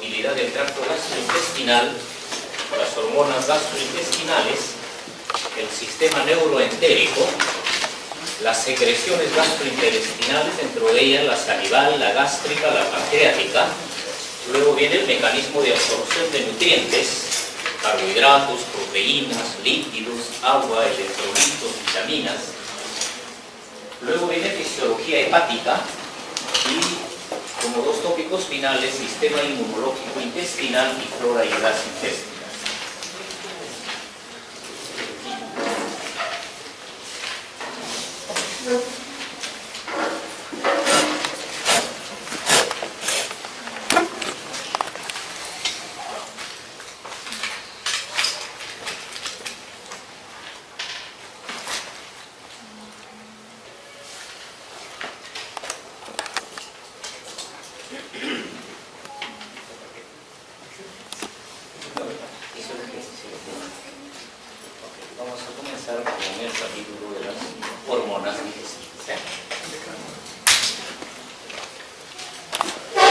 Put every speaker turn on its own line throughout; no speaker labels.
motilidad del tracto gastrointestinal, las hormonas gastrointestinales, el sistema neuroentérico, las secreciones gastrointestinales, dentro de ellas la salival, la gástrica, la pancreática. Luego viene el mecanismo de absorción de nutrientes, carbohidratos, proteínas, lípidos, agua, electrolitos, vitaminas. Luego viene fisiología hepática y, como dos tópicos finales, sistema inmunológico intestinal y flora y gas intestinal. Vamos a comenzar con el capítulo de las hormonas digestivas.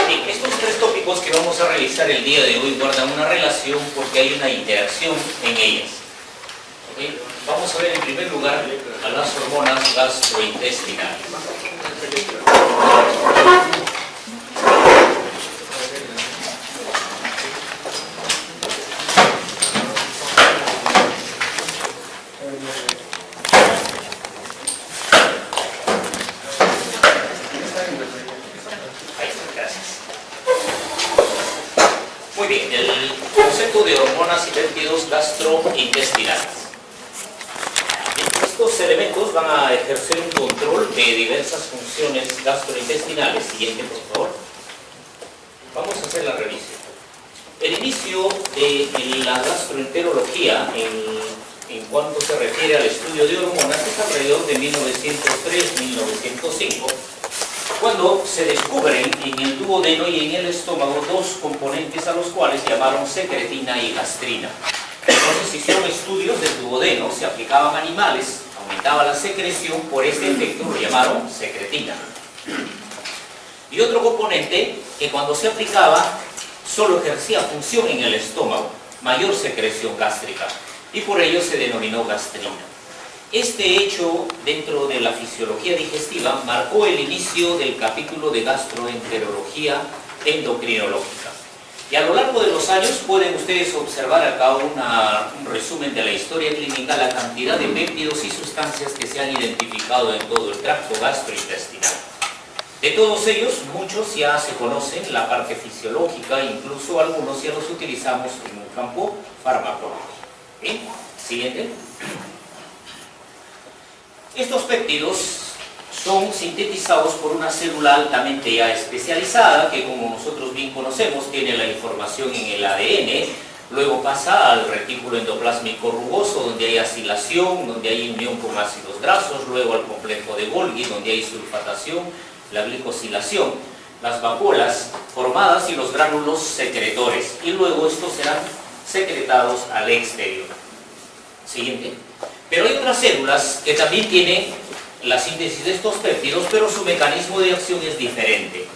Bien, estos tres tópicos que vamos a realizar el día de hoy guardan una relación porque hay una interacción en ellas. ¿Okay? Vamos a ver en primer lugar a las hormonas gastrointestinales. Muy bien, el concepto de hormonas y péptidos gastrointestinales. Estos elementos van a ejercer un control de diversas funciones gastrointestinales. Siguiente, por favor. Vamos a hacer la revisión. El inicio de la gastroenterología en cuanto se refiere al estudio de hormonas es alrededor de 1903-1905. Cuando se descubren en el duodeno y en el estómago dos componentes a los cuales llamaron secretina y gastrina. Entonces hicieron estudios del duodeno, se aplicaban a animales, aumentaba la secreción, por este efecto lo llamaron secretina. Y otro componente que cuando se aplicaba solo ejercía función en el estómago, mayor secreción gástrica, y por ello se denominó gastrina. Este hecho dentro de la fisiología digestiva marcó el inicio del capítulo de gastroenterología endocrinológica. Y a lo largo de los años pueden ustedes observar acá un resumen de la historia clínica, la cantidad de péptidos y sustancias que se han identificado en todo el tracto gastrointestinal. De todos ellos, muchos ya se conocen la parte fisiológica, incluso algunos ya los utilizamos en un campo farmacológico. ¿Bien? Siguiente. Estos péptidos son sintetizados por una célula altamente ya especializada que, como nosotros bien conocemos, tiene la información en el ADN, luego pasa al retículo endoplásmico rugoso donde hay acilación, donde hay unión con ácidos grasos, luego al complejo de Golgi donde hay sulfatación, la glicosilación, las vacuolas formadas y los gránulos secretores, y luego estos serán secretados al exterior. Siguiente. Pero hay otras células que también tienen la síntesis de estos péptidos, pero su mecanismo de acción es diferente.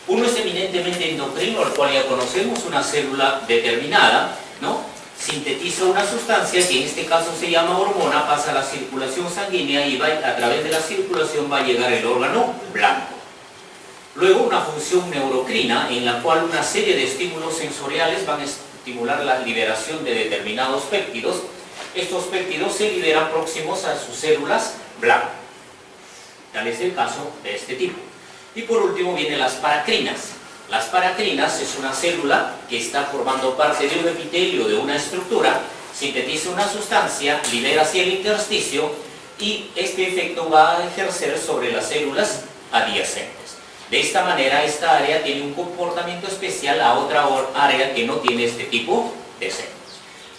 Uno es eminentemente endocrino, al cual ya conocemos, una célula determinada, ¿no? Sintetiza una sustancia que en este caso se llama hormona, pasa a la circulación sanguínea y a través de la circulación va a llegar el órgano blanco. Luego una función neurocrina, en la cual una serie de estímulos sensoriales van a estimular la liberación de determinados péptidos. Estos péptidos se liberan próximos a sus células blanco. Tal es el caso de este tipo. Y por último vienen las paracrinas. Las paracrinas es una célula que está formando parte de un epitelio, de una estructura, sintetiza una sustancia, libera hacia el intersticio y este efecto va a ejercer sobre las células adyacentes. De esta manera esta área tiene un comportamiento especial a otra área que no tiene este tipo de células.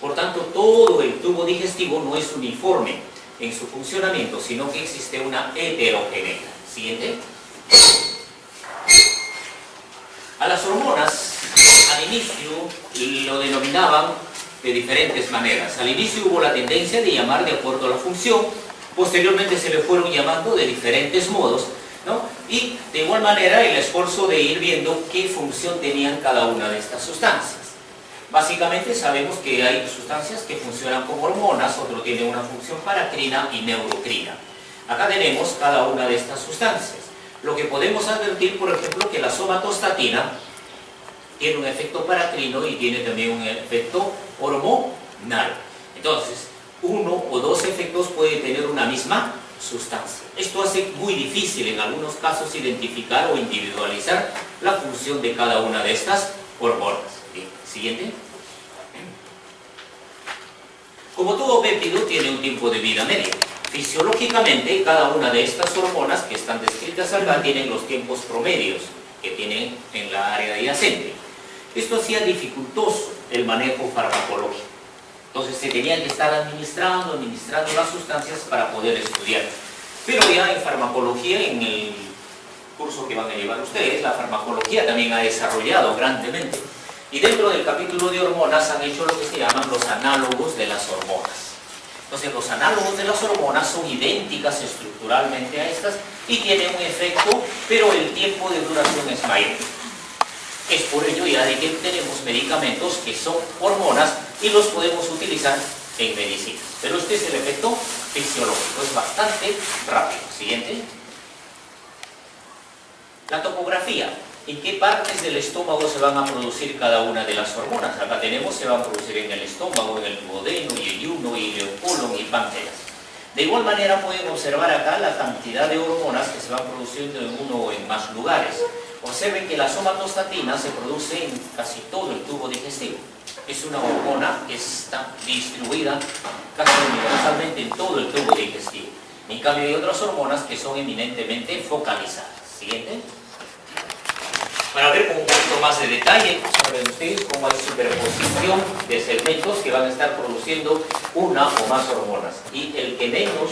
Por tanto, todo el tubo digestivo no es uniforme en su funcionamiento, sino que existe una heterogeneidad. Siguiente. A las hormonas, al inicio, lo denominaban de diferentes maneras. Al inicio hubo la tendencia de llamar de acuerdo a la función, posteriormente se le fueron llamando de diferentes modos, ¿no? Y de igual manera el esfuerzo de ir viendo qué función tenían cada una de estas sustancias. Básicamente sabemos que hay sustancias que funcionan como hormonas, otro tiene una función paracrina y neurocrina. Acá tenemos cada una de estas sustancias. Lo que podemos advertir, por ejemplo, que la somatostatina tiene un efecto paracrino y tiene también un efecto hormonal. Entonces, uno o dos efectos puede tener una misma sustancia. Esto hace muy difícil en algunos casos identificar o individualizar la función de cada una de estas hormonas. Bien, siguiente. Como todo péptido tiene un tiempo de vida medio. Fisiológicamente, cada una de estas hormonas que están descritas acá tienen los tiempos promedios que tienen en la área adyacente. Esto hacía dificultoso el manejo farmacológico. Entonces se tenía que estar administrando las sustancias para poder estudiar. Pero ya en farmacología, en el curso que van a llevar ustedes, la farmacología también ha desarrollado grandemente. Y dentro del capítulo de hormonas han hecho lo que se llaman los análogos de las hormonas. Entonces los análogos de las hormonas son idénticas estructuralmente a estas y tienen un efecto, pero el tiempo de duración es mayor. Es por ello ya de que tenemos medicamentos que son hormonas y los podemos utilizar en medicina. Pero este es el efecto fisiológico, es bastante rápido. Siguiente. La topografía. ¿En qué partes del estómago se van a producir cada una de las hormonas? Acá tenemos, se van a producir en el estómago, en el duodeno, ileoyuno, ileocolon y páncreas. De igual manera pueden observar acá la cantidad de hormonas que se van produciendo en uno o en más lugares. Observen que la somatostatina se produce en casi todo el tubo digestivo. Es una hormona que está distribuida casi universalmente en todo el tubo digestivo. En cambio hay otras hormonas que son eminentemente focalizadas. Siguiente. Para ver con un poquito más de detalle, saben ustedes cómo hay superposición de segmentos que van a estar produciendo una o más hormonas. Y el que menos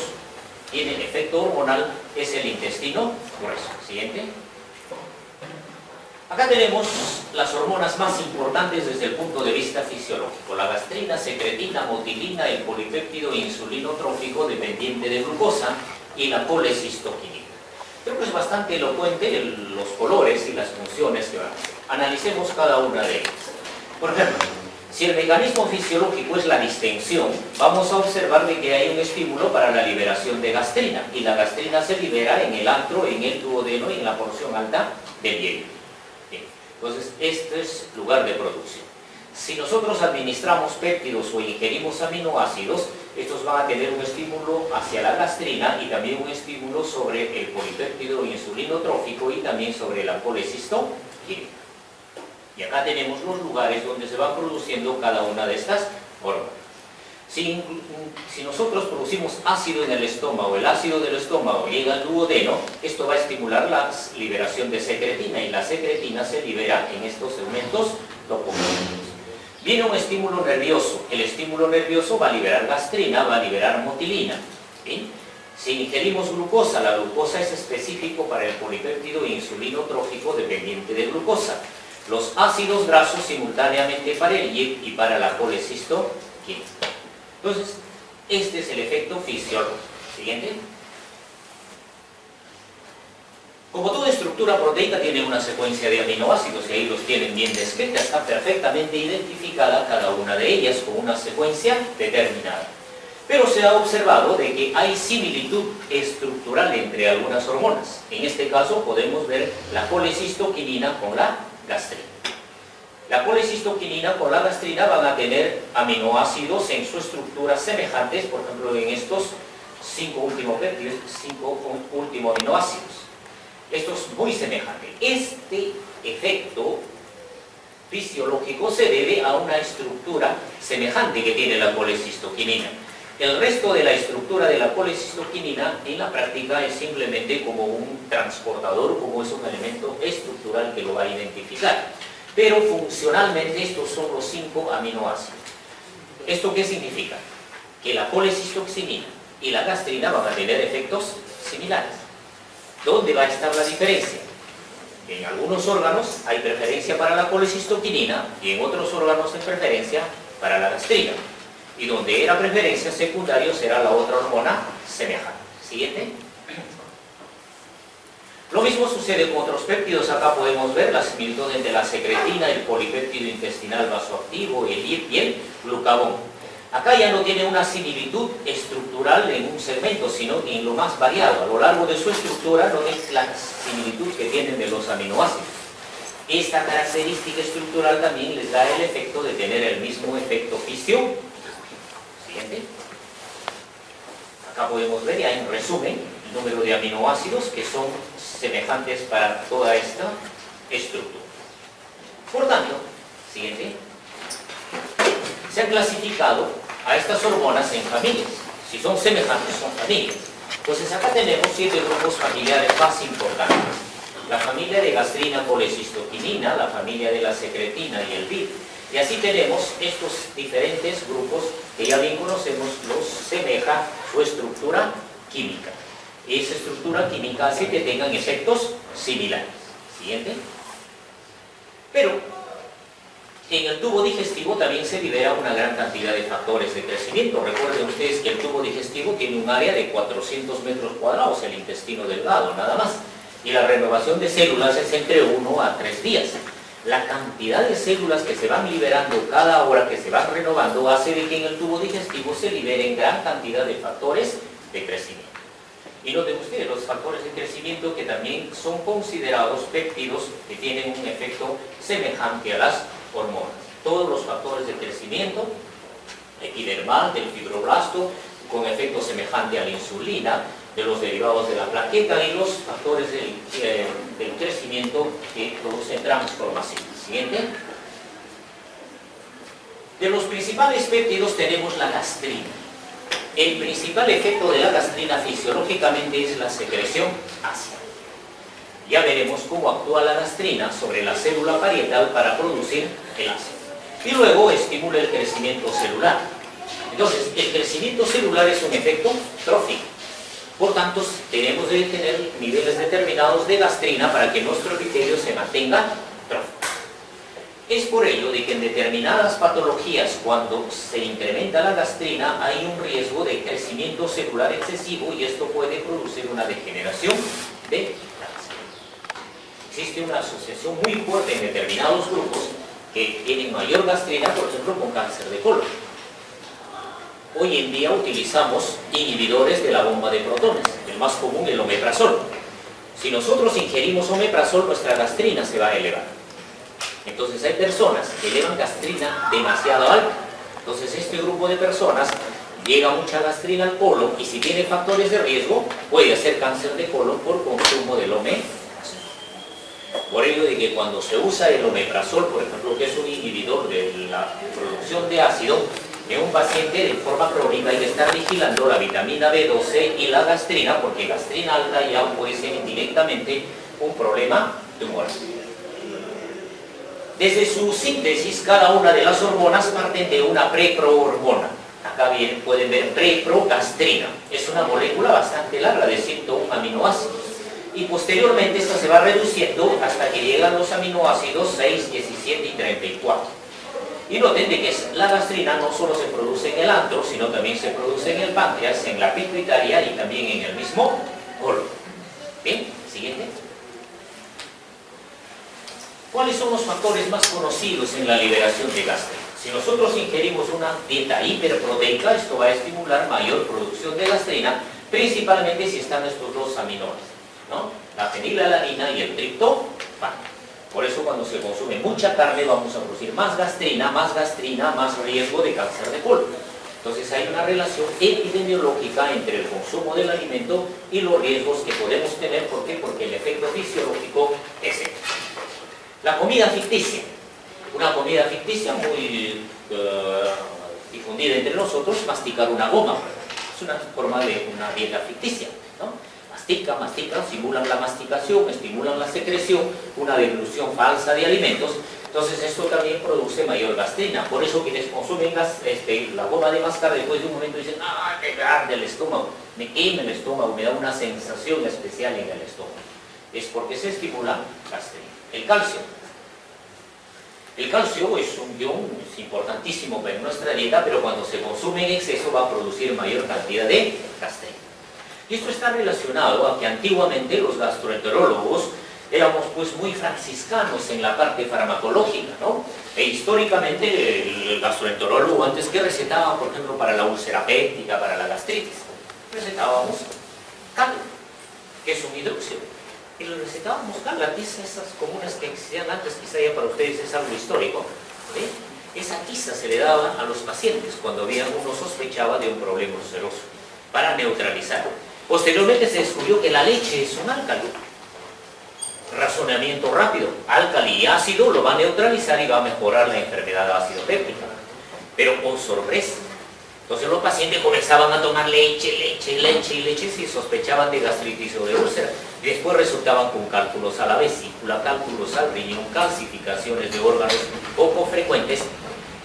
tiene efecto hormonal es el intestino grueso. Siguiente. Acá tenemos las hormonas más importantes desde el punto de vista fisiológico. La gastrina, secretina, motilina, el polipéptido insulinotrófico dependiente de glucosa y la colecistoquinina. Creo que es bastante elocuente los colores y las funciones que van a hacer. Analicemos cada una de ellas. Por ejemplo, si el mecanismo fisiológico es la distensión, vamos a observar de que hay un estímulo para la liberación de gastrina, y la gastrina se libera en el antro, en el duodeno y en la porción alta del hielo. Bien. Entonces, este es lugar de producción. Si nosotros administramos péptidos o ingerimos aminoácidos, estos van a tener un estímulo hacia la gastrina y también un estímulo sobre el polipéptido insulinotrófico y también sobre la colecistoquinina. Y acá tenemos los lugares donde se van produciendo cada una de estas hormonas. Si nosotros producimos ácido en el estómago, el ácido del estómago llega al duodeno, esto va a estimular la liberación de secretina, y la secretina se libera en estos segmentos topográficos. Viene un estímulo nervioso. El estímulo nervioso va a liberar gastrina, va a liberar motilina. ¿Sí? Si ingerimos glucosa, la glucosa es específico para el polipéptido insulinotrófico dependiente de glucosa. Los ácidos grasos simultáneamente para el YEP y para la colecistoquinina. Entonces, este es el efecto fisiológico. Siguiente. Como toda estructura proteica tiene una secuencia de aminoácidos, y ahí los tienen bien descritas, está perfectamente identificada cada una de ellas con una secuencia determinada. Pero se ha observado de que hay similitud estructural entre algunas hormonas. En este caso podemos ver la colecistoquinina con la gastrina. La colecistoquinina con la gastrina van a tener aminoácidos en su estructura semejantes, por ejemplo en estos 5 últimos péptidos, 5 últimos aminoácidos. Esto es muy semejante. Este efecto fisiológico se debe a una estructura semejante que tiene la colecistoquinina. El resto de la estructura de la colecistoquinina en la práctica es simplemente como un transportador, como es un elemento estructural que lo va a identificar. Pero funcionalmente estos son los 5 aminoácidos. ¿Esto qué significa? Que la colecistoquinina y la gastrina van a tener efectos similares. ¿Dónde va a estar la diferencia? En algunos órganos hay preferencia para la colecistoquinina y en otros órganos hay preferencia para la gastrina. Y donde era preferencia secundaria será la otra hormona semejante. Siguiente. Lo mismo sucede con otros péptidos. Acá podemos ver la similitud entre la secretina, el polipéptido intestinal vasoactivo y el glucagón. Acá ya no tiene una similitud estructural en un segmento, sino en lo más variado. A lo largo de su estructura no es la similitud que tienen de los aminoácidos. Esta característica estructural también les da el efecto de tener el mismo efecto fisión. Siguiente. Acá podemos ver ya en resumen el número de aminoácidos que son semejantes para toda esta estructura. Por tanto, siguiente, se han clasificado a estas hormonas en familias. Si son semejantes, son familias. Entonces acá tenemos 7 grupos familiares más importantes. La familia de gastrina, colecistoquinina, la familia de la secretina y el BID. Y así tenemos estos diferentes grupos que ya bien conocemos, los semeja su estructura química. Esa estructura química hace que tengan efectos similares. Siguiente. Pero en el tubo digestivo también se libera una gran cantidad de factores de crecimiento. Recuerden ustedes que el tubo digestivo tiene un área de 400 metros cuadrados, el intestino delgado, nada más. Y la renovación de células es entre 1 a 3 días. La cantidad de células que se van liberando cada hora que se van renovando hace de que en el tubo digestivo se liberen gran cantidad de factores de crecimiento. Y noten ustedes los factores de crecimiento que también son considerados péptidos que tienen un efecto semejante a las hormonas. Todos los factores de crecimiento epidermal, del fibroblasto, con efecto semejante a la insulina, de los derivados de la plaqueta y los factores del crecimiento que producen transformación. Siguiente. De los principales péptidos tenemos la gastrina. El principal efecto de la gastrina fisiológicamente es la secreción ácida. Ya veremos cómo actúa la gastrina sobre la célula parietal para producir el ácido. Y luego estimula el crecimiento celular. Entonces, el crecimiento celular es un efecto trófico. Por tanto, tenemos que tener niveles determinados de gastrina para que nuestro epitelio se mantenga trófico. Es por ello de que en determinadas patologías, cuando se incrementa la gastrina, hay un riesgo de crecimiento celular excesivo y esto puede producir una degeneración de cáncer. Existe una asociación muy fuerte en determinados grupos que tienen mayor gastrina, por ejemplo, con cáncer de colon. Hoy en día utilizamos inhibidores de la bomba de protones, el más común el omeprazol. Si nosotros ingerimos omeprazol, nuestra gastrina se va a elevar. Entonces hay personas que elevan gastrina demasiado alta. Entonces este grupo de personas llega mucha gastrina al colon y si tiene factores de riesgo puede hacer cáncer de colon por consumo del omeprazol. Por ello de que cuando se usa el omeprazol, por ejemplo, que es un inhibidor de la producción de ácido, en un paciente de forma crónica hay que estar vigilando la vitamina B12 y la gastrina, porque gastrina alta ya puede ser indirectamente un problema tumoral. Desde su síntesis, cada una de las hormonas parten de una preprohormona. Acá bien pueden ver preprogastrina. Es una molécula bastante larga de 101 aminoácidos. Y posteriormente esta se va reduciendo hasta que llegan los aminoácidos 6, 17 y 34. Y noten de que la gastrina no solo se produce en el antro, sino también se produce en el páncreas, en la pituitaria y también en el mismo colon. Bien, siguiente. ¿Cuáles son los factores más conocidos en la liberación de gastrina? Si nosotros ingerimos una dieta hiperproteica, esto va a estimular mayor producción de gastrina, principalmente si están estos dos aminoácidos, ¿no? La fenilalanina y el triptófano. Por eso cuando se consume mucha carne vamos a producir más gastrina, más riesgo de cáncer de colon. Entonces hay una relación epidemiológica entre el consumo del alimento y los riesgos que podemos tener. ¿Por qué? Porque el efecto fisiológico es este. La comida ficticia. Una comida ficticia muy difundida entre nosotros, masticar una goma. Es una forma de una dieta ficticia, ¿no? Mastican, simulan la masticación, estimulan la secreción, una deglución falsa de alimentos. Entonces esto también produce mayor gastrina. Por eso quienes consumen la goma de mascar después de un momento dicen, ¡ah, me arde el estómago! Me quema el estómago, me da una sensación especial en el estómago. Es porque se estimula gastrina. El calcio. El calcio es un ion importantísimo para nuestra dieta, pero cuando se consume en exceso va a producir mayor cantidad de gastrina. Y esto está relacionado a que antiguamente los gastroenterólogos éramos pues muy franciscanos en la parte farmacológica, ¿no? E históricamente el gastroenterólogo antes que recetaba, por ejemplo, para la úlcera péptica, para la gastritis, recetábamos cal, que es un hidróxido. Y le recetábamos cal, las tizas esas comunes que existían antes, quizá ya para ustedes es algo histórico, ¿sí? Esa tiza se le daba a los pacientes cuando uno sospechaba de un problema ulceroso, para neutralizar. Posteriormente se descubrió que la leche es un álcali. Razonamiento rápido, álcali y ácido lo va a neutralizar y va a mejorar la enfermedad ácido péptica. Pero con sorpresa. Entonces los pacientes comenzaban a tomar leche y sospechaban de gastritis o de úlcera. Y después resultaban con cálculos a la vesícula, cálculos al riñón, calcificaciones de órganos poco frecuentes.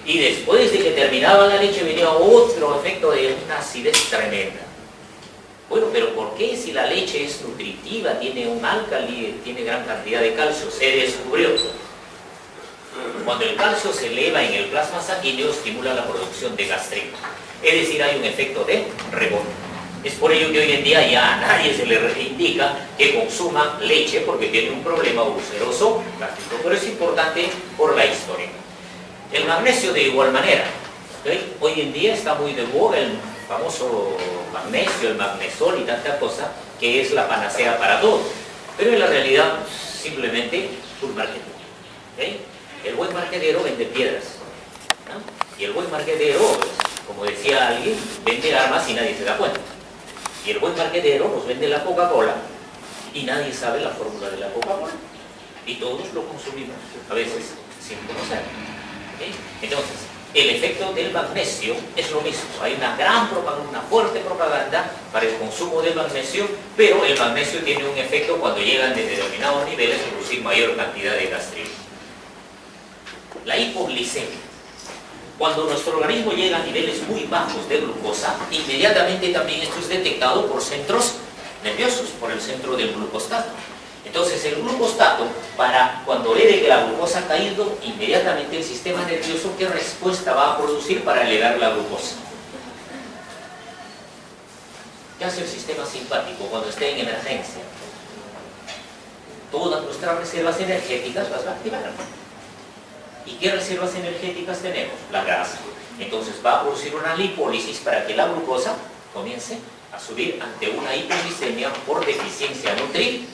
Y después de que terminaba la leche venía otro efecto de una acidez tremenda. Bueno, pero ¿por qué si la leche es nutritiva, tiene un álcali, tiene gran cantidad de calcio? Se descubrió. Cuando el calcio se eleva en el plasma sanguíneo, estimula la producción de gastrina. Es decir, hay un efecto de rebote. Es por ello que hoy en día ya a nadie se le indica que consuma leche porque tiene un problema ulceroso gástrico. Pero es importante por la historia. El magnesio de igual manera. ¿Okay? Hoy en día está muy de moda el famoso magnesio, el magnesol y tanta cosa, que es la panacea para todo. Pero en la realidad, simplemente, un marketing. ¿Okay? El buen marketero vende piedras, ¿no? Y el buen marketero, pues, como decía alguien, vende armas y nadie se da cuenta. Y el buen marketero nos vende la Coca-Cola y nadie sabe la fórmula de la Coca-Cola. Y todos lo consumimos, a veces sin conocer. ¿Okay? Entonces, el efecto del magnesio es lo mismo. Hay una gran propaganda, una fuerte propaganda para el consumo del magnesio, pero el magnesio tiene un efecto cuando llegan de determinados niveles a producir mayor cantidad de gastrina. La hipoglicemia. Cuando nuestro organismo llega a niveles muy bajos de glucosa, inmediatamente también esto es detectado por centros nerviosos, por el centro del glucostato. Entonces el glucostato, para cuando ve de que la glucosa ha caído, inmediatamente el sistema nervioso, ¿qué respuesta va a producir para elevar la glucosa? ¿Qué hace el sistema simpático cuando esté en emergencia? Todas nuestras reservas energéticas las va a activar. ¿Y qué reservas energéticas tenemos? La grasa. Entonces va a producir una lipólisis para que la glucosa comience a subir ante una hipoglicemia por deficiencia nutritiva.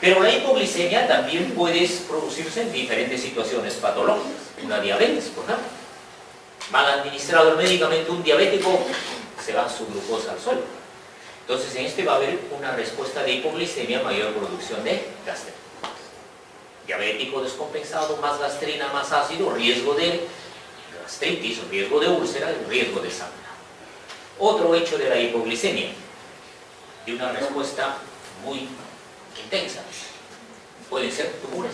Pero la hipoglicemia también puede producirse en diferentes situaciones patológicas. Una diabetes, por ejemplo. Mal administrado el medicamento, un diabético se va su glucosa al suelo. Entonces en este va a haber una respuesta de hipoglicemia, mayor producción de gastrina. Diabético descompensado, más gastrina, más ácido, riesgo de gastritis, riesgo de úlcera y riesgo de sangre. Otro hecho de la hipoglicemia, de una respuesta muy intensa, pueden ser tumores,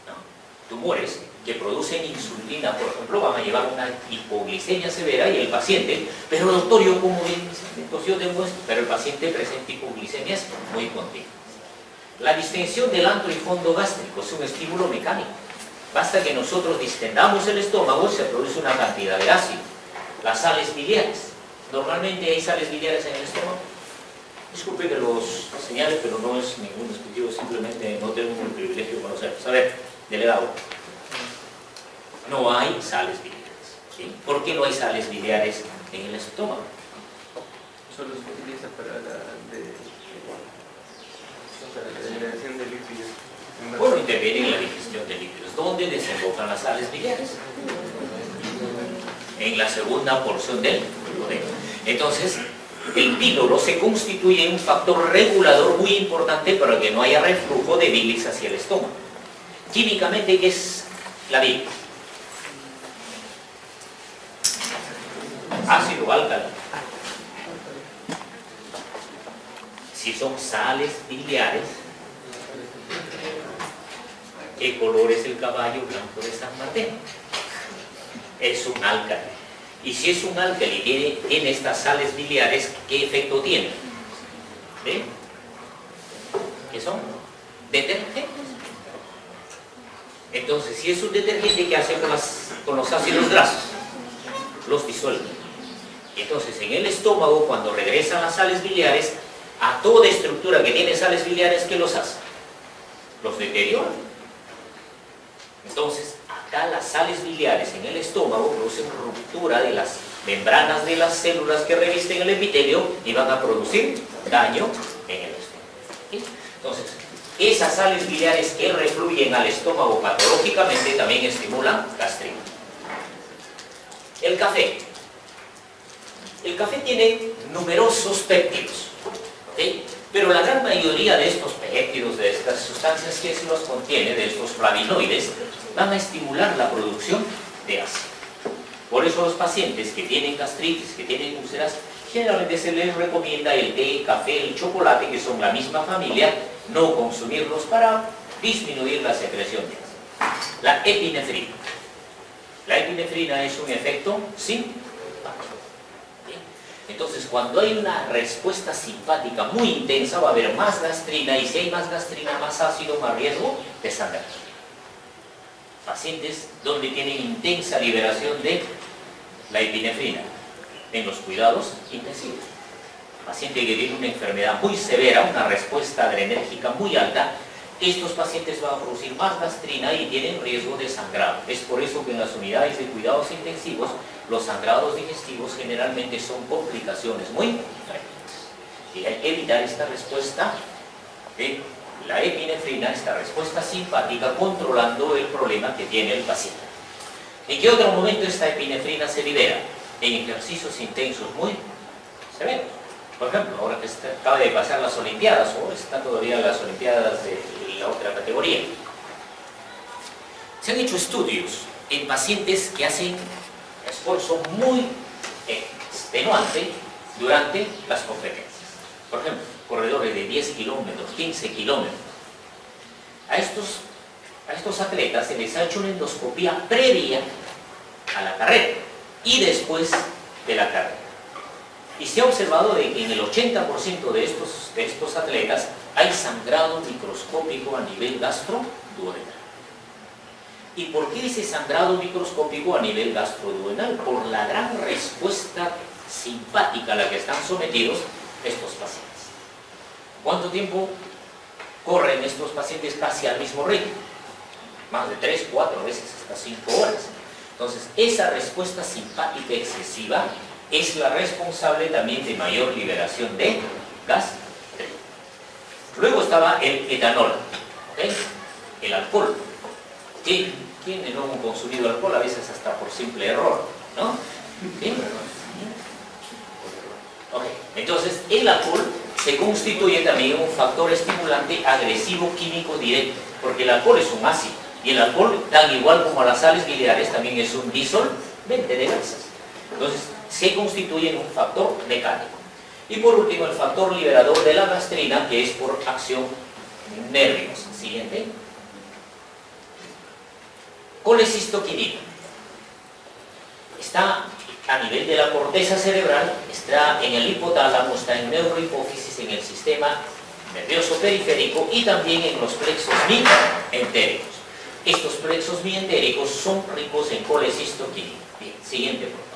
¿no? Tumores que producen insulina, por ejemplo, van a llevar una hipoglicemia severa y el paciente, pero doctor, yo como bien, entonces yo tengo esto, pero el paciente presenta hipoglicemias muy continuas. La distensión del antro y fondo gástrico es un estímulo mecánico. Basta que nosotros distendamos el estómago y se produce una cantidad de ácido. Las sales biliares. Normalmente hay sales biliares en el estómago. Disculpe que los señale, pero no es ningún discutivo, simplemente no tengo el privilegio de conocerlos. A ver, delegado. No hay sales biliares. ¿Sí? ¿Por qué no hay sales biliares en el estómago?
Solo se utiliza para la eliminación de lípidos.
Bueno, interviene en la digestión de lípidos. ¿Dónde desembocan las sales biliares? En la segunda porción del duodeno. Entonces, el píloro se constituye en un factor regulador muy importante para que no haya reflujo de bilis hacia el estómago. Químicamente, ¿qué es la bilis? Ácido álcali. Si son sales biliares, ¿qué color es el caballo blanco de San Mateo? Es un álcali. Y si es un álcali y tiene estas sales biliares, ¿qué efecto tiene? ¿Ve? ¿Qué son? Detergentes. Entonces, si es un detergente, ¿qué hace con los ácidos grasos? Los disuelve. Y entonces en el estómago, cuando regresan las sales biliares, a toda estructura que tiene sales biliares, ¿qué los hace? Los deteriora. Entonces, acá las sales biliares en el estómago producen ruptura de las membranas de las células que revisten el epitelio y van a producir daño en el estómago. ¿Sí? Entonces, esas sales biliares que refluyen al estómago patológicamente también estimulan gastritis. El café. El café tiene numerosos péptidos, ¿sí? Pero la gran mayoría de estos péptidos, de estas sustancias que se los contiene, de estos flavonoides, van a estimular la producción de ácido. Por eso los pacientes que tienen gastritis, que tienen úlceras, generalmente se les recomienda el té, el café, el chocolate, que son la misma familia, no consumirlos para disminuir la secreción de ácido. La epinefrina. La epinefrina es un efecto simpático. Entonces, cuando hay una respuesta simpática muy intensa, va a haber más gastrina, y si hay más gastrina, más ácido, más riesgo de sangrar. Pacientes donde tienen intensa liberación de la epinefrina en los cuidados intensivos. Paciente que tiene una enfermedad muy severa, una respuesta adrenérgica muy alta, estos pacientes van a producir más gastrina y tienen riesgo de sangrado. Es por eso que en las unidades de cuidados intensivos los sangrados digestivos generalmente son complicaciones muy frecuentes. Y hay que evitar esta respuesta de la epinefrina, esta respuesta simpática, controlando el problema que tiene el paciente. ¿En qué otro momento esta epinefrina se libera? En ejercicios intensos muy severos. Por ejemplo, ahora que acaba de pasar las Olimpiadas, o están todavía las Olimpiadas de la otra categoría. Se han hecho estudios en pacientes que hacen esfuerzo muy extenuante durante las competencias. Por ejemplo, corredores de 10 kilómetros, 15 kilómetros. A estos atletas se les ha hecho una endoscopía previa a la carrera y después de la carrera. Y se ha observado de que en el 80% de estos atletas hay sangrado microscópico a nivel gastroduodenal. ¿Y por qué ese sangrado microscópico a nivel gastroduodenal? Por la gran respuesta simpática a la que están sometidos estos pacientes. ¿Cuánto tiempo corren estos pacientes casi al mismo ritmo? Más de 3, 4 veces, hasta 5 horas. Entonces, esa respuesta simpática excesiva es la responsable también de mayor liberación de gas. Luego estaba el etanol, ¿okay? El alcohol. ¿Quiénes no han consumido alcohol? A veces hasta por simple error, ¿no? ¿Sí? Okay. Entonces, el alcohol se constituye también un factor estimulante agresivo químico directo, porque el alcohol es un ácido, y el alcohol, tan igual como las sales biliares, también es un disolvente de grasas. Entonces, se constituye en un factor mecánico. Y por último, el factor liberador de la gastrina, que es por acción nerviosa. Siguiente. Colecistoquinina. Está a nivel de la corteza cerebral, está en el hipotálamo, está en neurohipófisis, en el sistema nervioso periférico y también en los plexos mientéricos. Estos plexos mientéricos son ricos en colecistoquinina. Bien, siguiente por favor.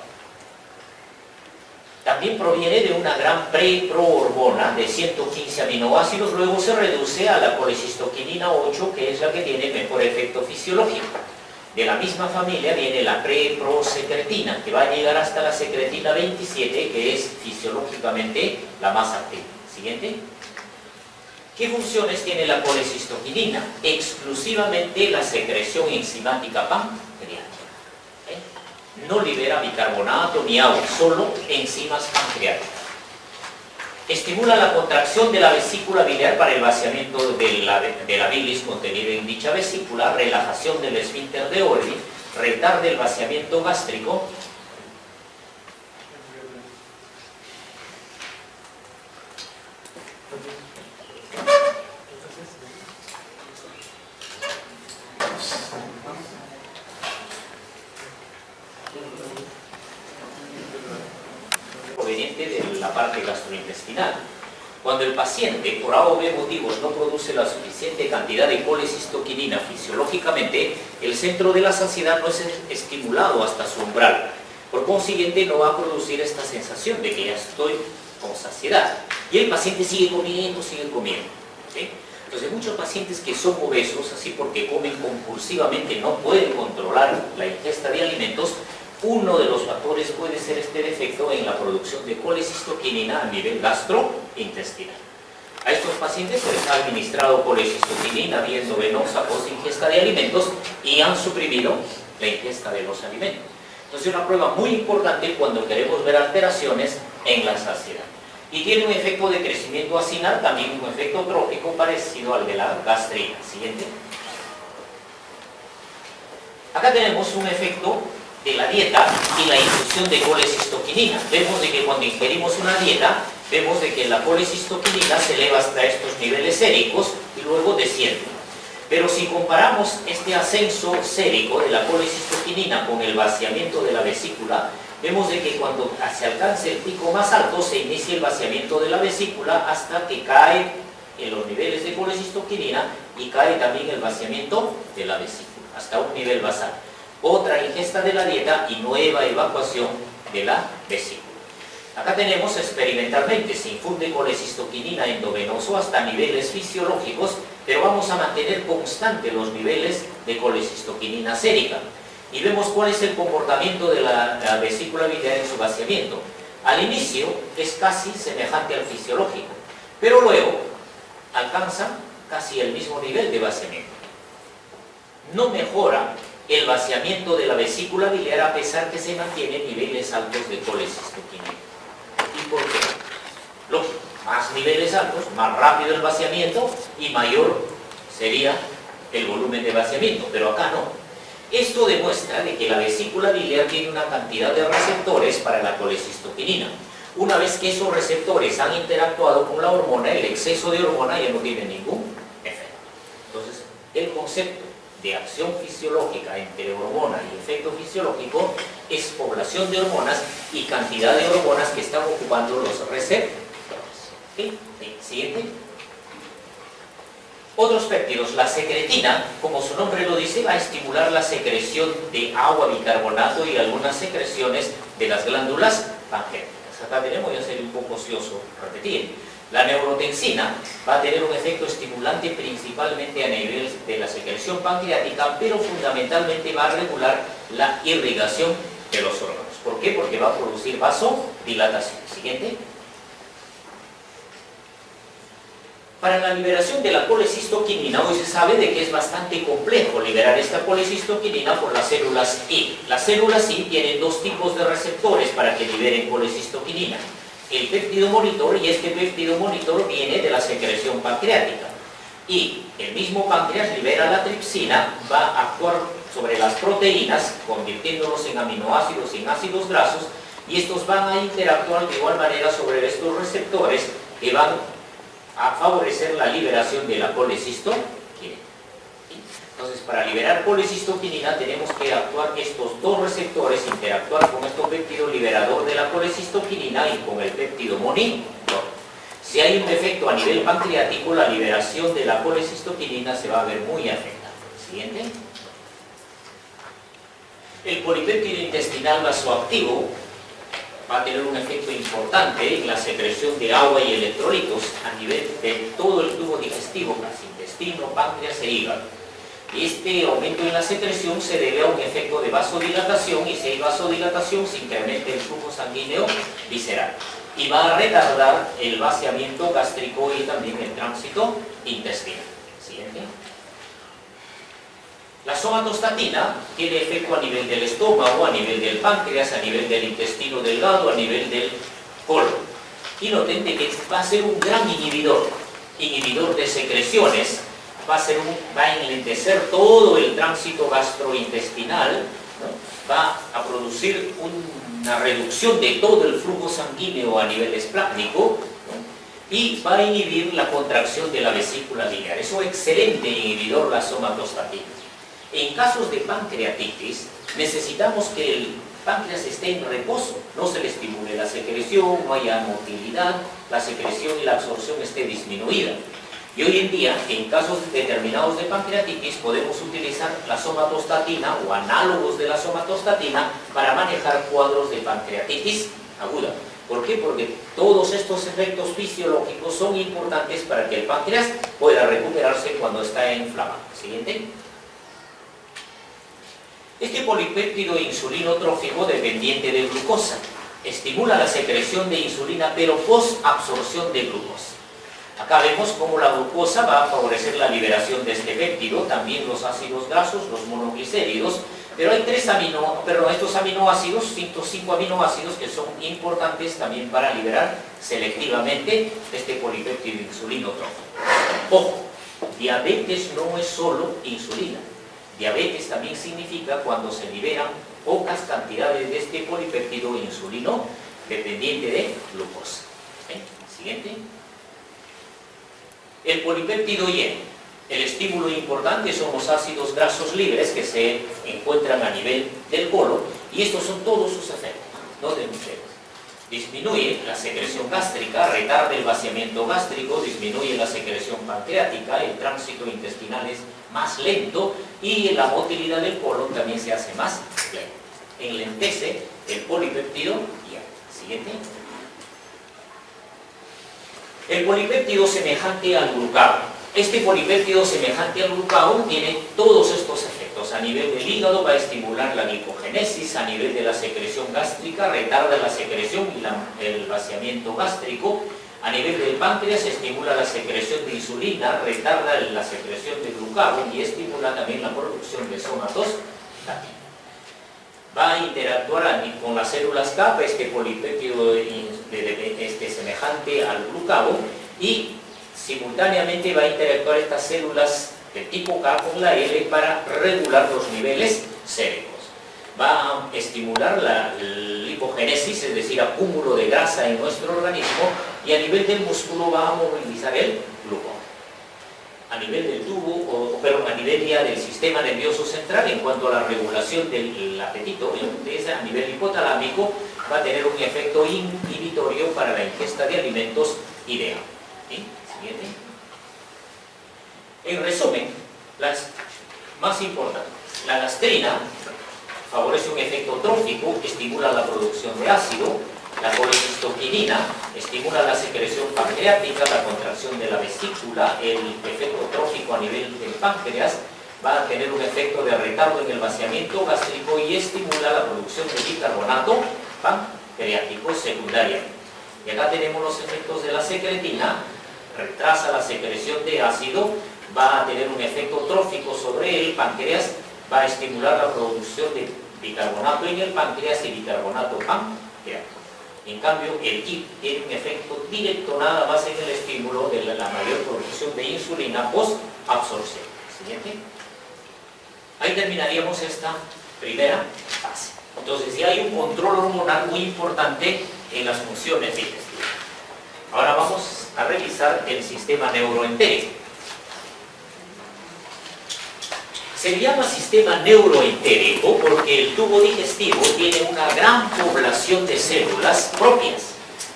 También proviene de una gran preprohormona de 115 aminoácidos, luego se reduce a la colecistoquinina 8, que es la que tiene mejor efecto fisiológico. De la misma familia viene la preprosecretina, que va a llegar hasta la secretina 27, que es fisiológicamente la más activa. Siguiente. ¿Qué funciones tiene la colecistoquinina? Exclusivamente la secreción enzimática pancreática. No libera bicarbonato ni agua, solo enzimas pancreáticas. Estimula la contracción de la vesícula biliar para el vaciamiento de la bilis contenida en dicha vesícula, relajación del esfínter de Olmi, retarda el vaciamiento gástrico, proveniente de la parte gastrointestinal. Cuando el paciente, por A o B motivos, no produce la suficiente cantidad de colecistoquinina fisiológicamente, el centro de la saciedad no es estimulado hasta su umbral. Por consiguiente, no va a producir esta sensación de que ya estoy con saciedad. Y el paciente sigue comiendo, ¿sí? Entonces, muchos pacientes que son obesos, así porque comen compulsivamente, no pueden controlar la ingesta de alimentos, uno de los factores puede ser este defecto en la producción de colecistoquinina a nivel gastrointestinal. A estos pacientes se les ha administrado colecistoquinina vía endovenosa post ingesta de alimentos y han suprimido la ingesta de los alimentos. Entonces, una prueba muy importante cuando queremos ver alteraciones en la saciedad. Y tiene un efecto de crecimiento acinar, también un efecto trófico parecido al de la gastrina. Siguiente. Acá tenemos un efecto de la dieta y la infusión de colecistoquinina. Vemos de que cuando ingerimos una dieta, vemos de que la colecistoquinina se eleva hasta estos niveles séricos y luego desciende. Pero si comparamos este ascenso sérico de la colecistoquinina con el vaciamiento de la vesícula, vemos de que cuando se alcanza el pico más alto, se inicia el vaciamiento de la vesícula hasta que cae en los niveles de colecistoquinina y cae también el vaciamiento de la vesícula, hasta un nivel basal. Otra ingesta de la dieta y nueva evacuación de la vesícula. Acá tenemos experimentalmente, se infunde colecistoquinina endovenoso hasta niveles fisiológicos, pero vamos a mantener constantes los niveles de colecistoquinina sérica. Y vemos cuál es el comportamiento de la vesícula biliar en su vaciamiento. Al inicio es casi semejante al fisiológico, pero luego alcanza casi el mismo nivel de vaciamiento. No mejora el vaciamiento de la vesícula biliar a pesar que se mantienen niveles altos de colecistoquinina. ¿Y por qué? Lógico, más niveles altos, más rápido el vaciamiento y mayor sería el volumen de vaciamiento, pero acá no. Esto demuestra de que la vesícula biliar tiene una cantidad de receptores para la colecistoquinina. Una vez que esos receptores han interactuado con la hormona, el exceso de hormona ya no tiene ningún efecto. Entonces, el concepto de acción fisiológica entre hormona y efecto fisiológico es población de hormonas y cantidad de hormonas que están ocupando los receptores. ¿Sí? Siguiente. Otros péptidos, la secretina, como su nombre lo dice, va a estimular la secreción de agua, bicarbonato y algunas secreciones de las glándulas pancreáticas. Acá tenemos, ya sería un poco ocioso repetir. La neurotensina va a tener un efecto estimulante principalmente a nivel de la secreción pancreática, pero fundamentalmente va a regular la irrigación de los órganos. ¿Por qué? Porque va a producir vasodilatación. Siguiente. Para la liberación de la colecistoquinina, hoy se sabe de que es bastante complejo liberar esta colecistoquinina por las células I. Las células I tienen dos tipos de receptores para que liberen colecistoquinina. El péptido monitor, y este péptido monitor viene de la secreción pancreática. Y el mismo páncreas libera la tripsina, va a actuar sobre las proteínas, convirtiéndolos en aminoácidos y en ácidos grasos, y estos van a interactuar de igual manera sobre estos receptores que van a favorecer la liberación de la colecistoquinina. Entonces, para liberar colecistoquinina tenemos que actuar estos dos receptores, interactuar con este péptido liberador de la colecistoquinina y con el péptido monitor. Si hay un defecto a nivel pancreático, la liberación de la colecistoquinina se va a ver muy afectada. Siguiente. El polipéptido intestinal vasoactivo va a tener un efecto importante en la secreción de agua y electrolitos a nivel de todo el tubo digestivo, casi intestino, páncreas e hígado. Este aumento en la secreción se debe a un efecto de vasodilatación, y si hay vasodilatación se incrementa el flujo sanguíneo visceral y va a retardar el vaciamiento gástrico y también el tránsito intestinal. Siguiente. La somatostatina tiene efecto a nivel del estómago, a nivel del páncreas, a nivel del intestino delgado, a nivel del colon. Y noten de que va a ser un gran inhibidor de secreciones, va a enlentecer todo el tránsito gastrointestinal, ¿no? Va a producir una reducción de todo el flujo sanguíneo a nivel esplácnico, ¿no? Y va a inhibir la contracción de la vesícula biliar. Es un excelente inhibidor la somatostatina. En casos de pancreatitis, necesitamos que el páncreas esté en reposo, no se le estimule la secreción, no haya motilidad, la secreción y la absorción esté disminuida. Y hoy en día, en casos determinados de pancreatitis, podemos utilizar la somatostatina o análogos de la somatostatina para manejar cuadros de pancreatitis aguda. ¿Por qué? Porque todos estos efectos fisiológicos son importantes para que el páncreas pueda recuperarse cuando está inflamado. Siguiente. Este polipéptido insulinotrófico dependiente de glucosa estimula la secreción de insulina, pero post-absorción de glucosa. Acá vemos cómo la glucosa va a favorecer la liberación de este péptido, también los ácidos grasos, los monoglicéridos, pero hay estos aminoácidos, 5 aminoácidos que son importantes también para liberar selectivamente este polipéptido insulinotrófico. Ojo, diabetes no es solo insulina. Diabetes también significa cuando se liberan pocas cantidades de este polipéptido insulino dependiente de glucosa. Siguiente. El polipéptido Y, el estímulo importante son los ácidos grasos libres que se encuentran a nivel del colon, y estos son todos sus efectos. Noten ustedes. Disminuye la secreción gástrica, retarda el vaciamiento gástrico, disminuye la secreción pancreática, el tránsito intestinal es más lento y la motilidad del colon también se hace más lenta. Enlentece el polipéptido Y. Siguiente. El polipéptido semejante al glucagón. Este polipéptido semejante al glucagón tiene todos estos efectos. A nivel del hígado va a estimular la glicogénesis, a nivel de la secreción gástrica retarda la secreción y el vaciamiento gástrico. A nivel del páncreas estimula la secreción de insulina, retarda la secreción de glucagón y estimula también la producción de somatostatina. Va a interactuar con las células K, este polipéptido semejante al glucagón, y simultáneamente va a interactuar estas células de tipo K con la L para regular los niveles séricos. Va a estimular la lipogénesis, es decir, acúmulo de grasa en nuestro organismo, y a nivel del músculo va a movilizar el glucagón. A nivel del tubo, a nivel ya del sistema nervioso central, en cuanto a la regulación del apetito, a nivel hipotalámico, va a tener un efecto inhibitorio para la ingesta de alimentos ideal. ¿Sí? Siguiente. En resumen, las más importantes. La gastrina favorece un efecto trófico, estimula la producción de ácido. La colecistoquinina estimula la secreción pancreática, la contracción de la vesícula. El efecto trófico a nivel del páncreas va a tener un efecto de retardo en el vaciamiento gástrico y estimula la producción de bicarbonato pancreático secundariamente. Y acá tenemos los efectos de la secretina, retrasa la secreción de ácido, va a tener un efecto trófico sobre el páncreas, va a estimular la producción de bicarbonato en el páncreas y bicarbonato pancreático. En cambio, el KIP tiene un efecto directo nada más en el estímulo de la mayor producción de insulina post-absorción. Siguiente. Ahí terminaríamos esta primera fase. Entonces, ya hay un control hormonal muy importante en las funciones digestivas. Ahora vamos a revisar el sistema neuroentérico. Se llama sistema neuroentérico porque el tubo digestivo tiene una gran población de células propias.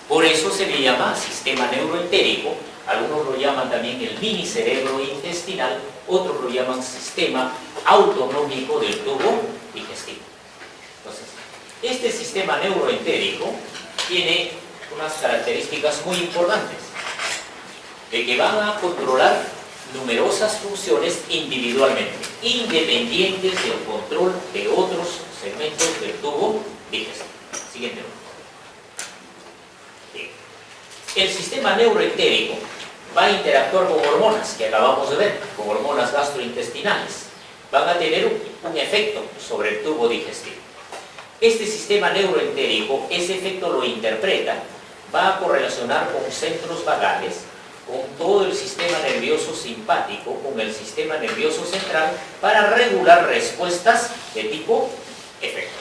Por eso se le llama sistema neuroentérico. Algunos lo llaman también el mini cerebro intestinal, otros lo llaman sistema autonómico del tubo digestivo. Entonces, este sistema neuroentérico tiene unas características muy importantes, de que van a controlar numerosas funciones individualmente, independientes del control de otros segmentos del tubo digestivo. Siguiente. Bien. El sistema neuroentérico va a interactuar con hormonas, que acabamos de ver, con hormonas gastrointestinales. Van a tener un efecto sobre el tubo digestivo. Este sistema neuroentérico, ese efecto lo interpreta, va a correlacionar con centros vagales, con todo el sistema nervioso simpático, con el sistema nervioso central, para regular respuestas de tipo efecto.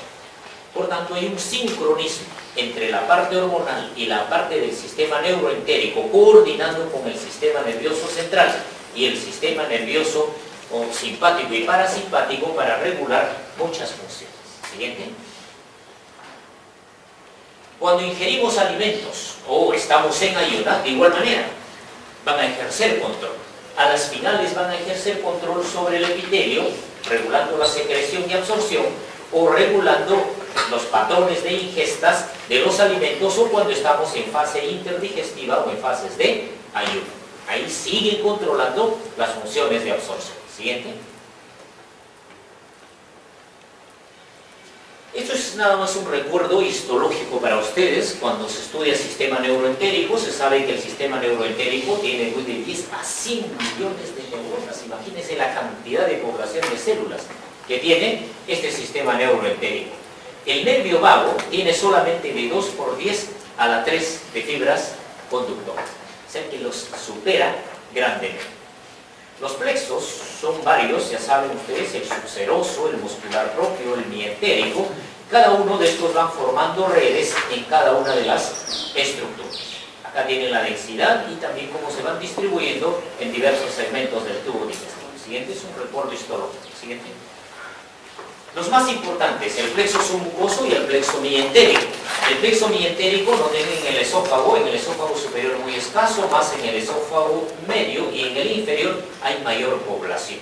Por tanto, hay un sincronismo entre la parte hormonal y la parte del sistema neuroentérico, coordinando con el sistema nervioso central y el sistema nervioso simpático y parasimpático para regular muchas funciones. Siguiente. Cuando ingerimos alimentos o estamos en ayuno, de igual manera, van a ejercer control. a las finales van a ejercer control sobre el epitelio, regulando la secreción y absorción, o regulando los patrones de ingestas de los alimentos, o cuando estamos en fase interdigestiva o en fases de ayuno. Ahí siguen controlando las funciones de absorción. Siguiente. Esto es nada más un recuerdo histológico para ustedes. Cuando se estudia el sistema neuroentérico, se sabe que el sistema neuroentérico tiene de 10 a 100 millones de neuronas. Imagínense la cantidad de población de células que tiene este sistema neuroentérico. El nervio vago tiene solamente de 2 por 10 a la 3 de fibras conductoras, o sea que los supera grandemente. Los plexos son varios, ya saben ustedes, el subseroso, el muscular propio, el mientérico. Cada uno de estos van formando redes en cada una de las estructuras. Acá tienen la densidad y también cómo se van distribuyendo en diversos segmentos del tubo digestivo. El siguiente es un recuerdo histológico. Siguiente. Los más importantes, el plexo submucoso y el plexo mientérico. El plexo mientérico lo tienen en el esófago superior muy escaso, más en el esófago medio, y en el inferior hay mayor población.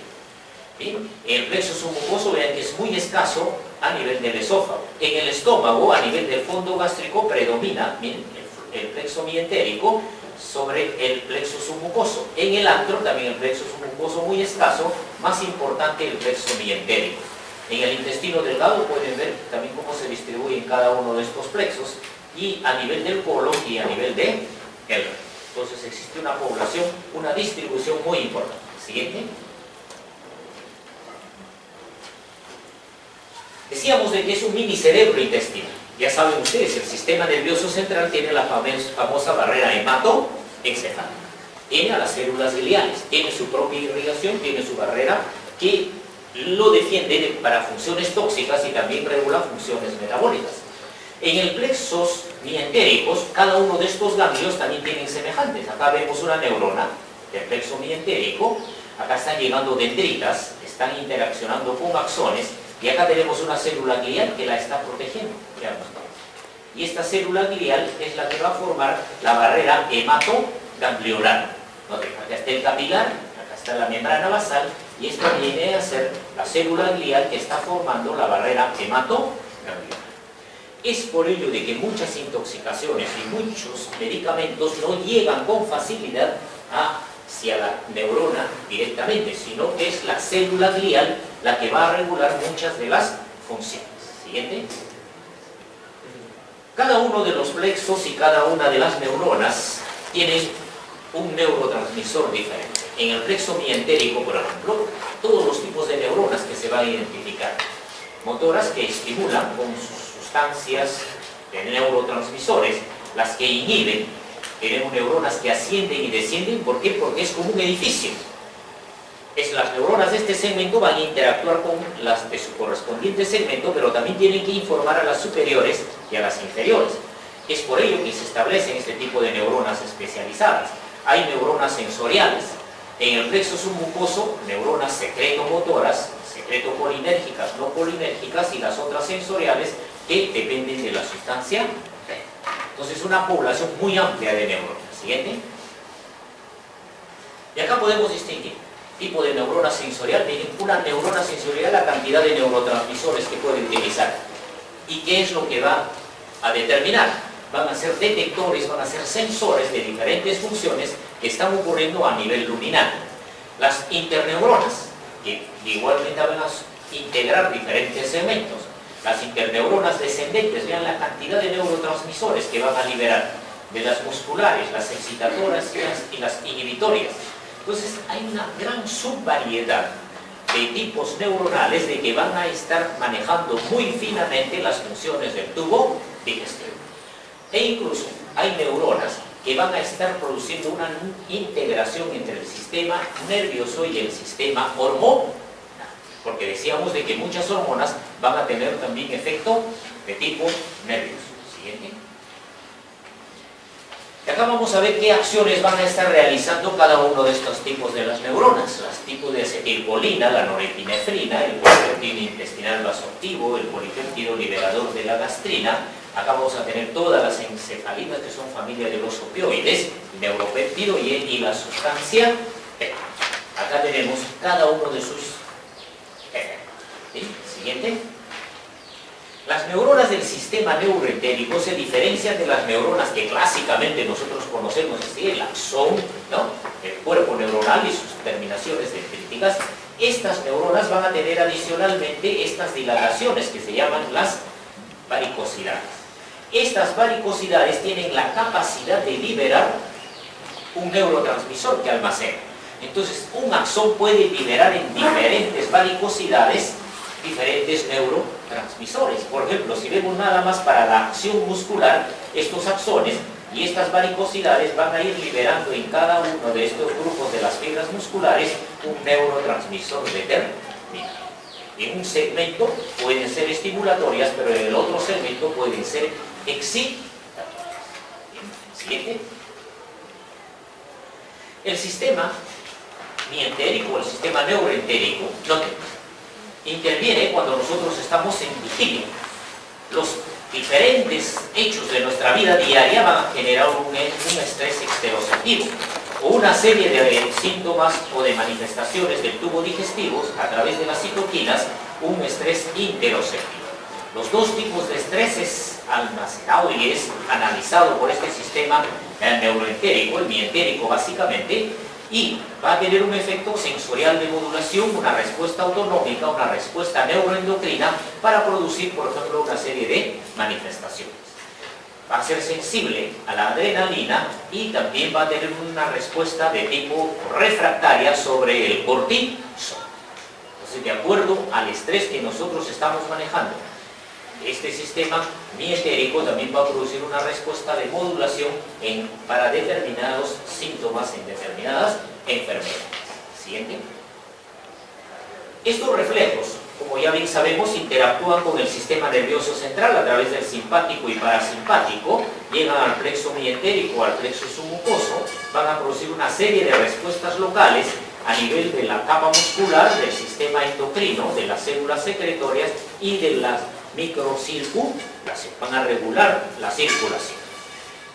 ¿Bien? El plexo submucoso, vean que es muy escaso a nivel del esófago. En el estómago, a nivel del fondo gástrico, predomina, ¿bien?, el plexo mientérico sobre el plexo submucoso. En el antro, también el plexo submucoso muy escaso, más importante el plexo mientérico. En el intestino delgado pueden ver también cómo se distribuyen cada uno de estos plexos, y a nivel del colon y a nivel de el. Entonces existe una población, una distribución muy importante. Siguiente. Decíamos de que es un mini cerebro intestinal. Ya saben ustedes, el sistema nervioso central tiene la famosa barrera hematoencefálica. Tiene a las células gliales, tiene su propia irrigación, tiene su barrera que lo defiende para funciones tóxicas y también regula funciones metabólicas. En el plexos mientéricos, cada uno de estos ganglios también tienen semejantes. Acá vemos una neurona del plexo mientérico, acá están llegando dendritas, están interaccionando con axones, y acá tenemos una célula glial que la está protegiendo. Y esta célula glial es la que va a formar la barrera hematoganglionar. Acá está el capilar, acá está la membrana basal, y esta viene a ser la célula glial que está formando la barrera hematoganglionar. Es por ello de que muchas intoxicaciones y muchos medicamentos no llegan con facilidad hacia la neurona directamente, sino que es la célula glial la que va a regular muchas de las funciones. Siguiente. Cada uno de los plexos y cada una de las neuronas tienen un neurotransmisor diferente. En el plexo mientérico, por ejemplo, todos los tipos de neuronas que se van a identificar. Motoras que estimulan con sus sustancias de neurotransmisores, las que inhiben. Tenemos neuronas que ascienden y descienden. ¿Por qué? Porque es como un edificio. Las neuronas de este segmento van a interactuar con las de su correspondiente segmento, pero también tienen que informar a las superiores y a las inferiores. Es por ello que se establecen este tipo de neuronas especializadas. Hay neuronas sensoriales. En el plexo submucoso, neuronas secretomotoras, secretocolinérgicas, no colinérgicas, y las otras sensoriales que dependen de la sustancia. Entonces, una población muy amplia de neuronas. Siguiente. Y acá podemos distinguir tipo de neurona sensorial. Miren, una neurona sensorial, la cantidad de neurotransmisores que puede utilizar. ¿Y qué es lo que va a determinar? Van a ser detectores, van a ser sensores de diferentes funciones que están ocurriendo a nivel luminal. Las interneuronas, que igualmente van a integrar diferentes segmentos. Las interneuronas descendentes, vean la cantidad de neurotransmisores que van a liberar, de las musculares, las excitadoras y las inhibitorias. Entonces hay una gran subvariedad de tipos neuronales de que van a estar manejando muy finamente las funciones del tubo digestivo. E incluso hay neuronas que van a estar produciendo una integración entre el sistema nervioso y el sistema hormonal. Porque decíamos de que muchas hormonas van a tener también efecto de tipo nervioso. Siguiente. Y acá vamos a ver qué acciones van a estar realizando cada uno de estos tipos de las neuronas. Los tipos de acetilcolina, la norepinefrina, el polipéptido intestinal vasoactivo, el polipéptido liberador de la gastrina. Acá vamos a tener todas las encefalinas que son familia de los opioides, neuropéptido y la sustancia beta. Acá tenemos cada uno de sus efectos. ¿Sí? Siguiente. Las neuronas del sistema neuroentérico se diferencian de las neuronas que clásicamente nosotros conocemos, es decir, el axón, ¿no? El cuerpo neuronal y sus terminaciones dendríticas. Estas neuronas van a tener adicionalmente estas dilataciones que se llaman las varicosidades. Estas varicosidades tienen la capacidad de liberar un neurotransmisor que almacena. Entonces, un axón puede liberar en diferentes varicosidades diferentes neurotransmisores. Por ejemplo, si vemos nada más para la acción muscular, estos axones y estas varicosidades van a ir liberando en cada uno de estos grupos de las fibras musculares un neurotransmisor determinado. En un segmento pueden ser estimulatorias, pero en el otro segmento pueden ser excitatorias. Siguiente. El sistema mientérico, el sistema neuroentérico, interviene cuando nosotros estamos en vigilia. Los diferentes hechos de nuestra vida diaria van a generar un estrés exteroceptivo o una serie de síntomas o de manifestaciones del tubo digestivo a través de las citoquinas, un estrés interoceptivo. Los dos tipos de estrés es almacenado y es analizado por este sistema neuroentérico, el mientérico básicamente, y va a tener un efecto sensorial de modulación, una respuesta autonómica, una respuesta neuroendocrina para producir, por ejemplo, una serie de manifestaciones. Va a ser sensible a la adrenalina y también va a tener una respuesta de tipo refractaria sobre el cortisol. Entonces, de acuerdo al estrés que nosotros estamos manejando, este sistema mientérico también va a producir una respuesta de modulación para determinados síntomas en determinadas enfermedades. Siguiente. Estos reflejos, como ya bien sabemos, interactúan con el sistema nervioso central a través del simpático y parasimpático, llegan al plexo mientérico, al plexo submucoso, van a producir una serie de respuestas locales a nivel de la capa muscular, del sistema endocrino, de las células secretorias y de las microcirculación, van a regular la circulación.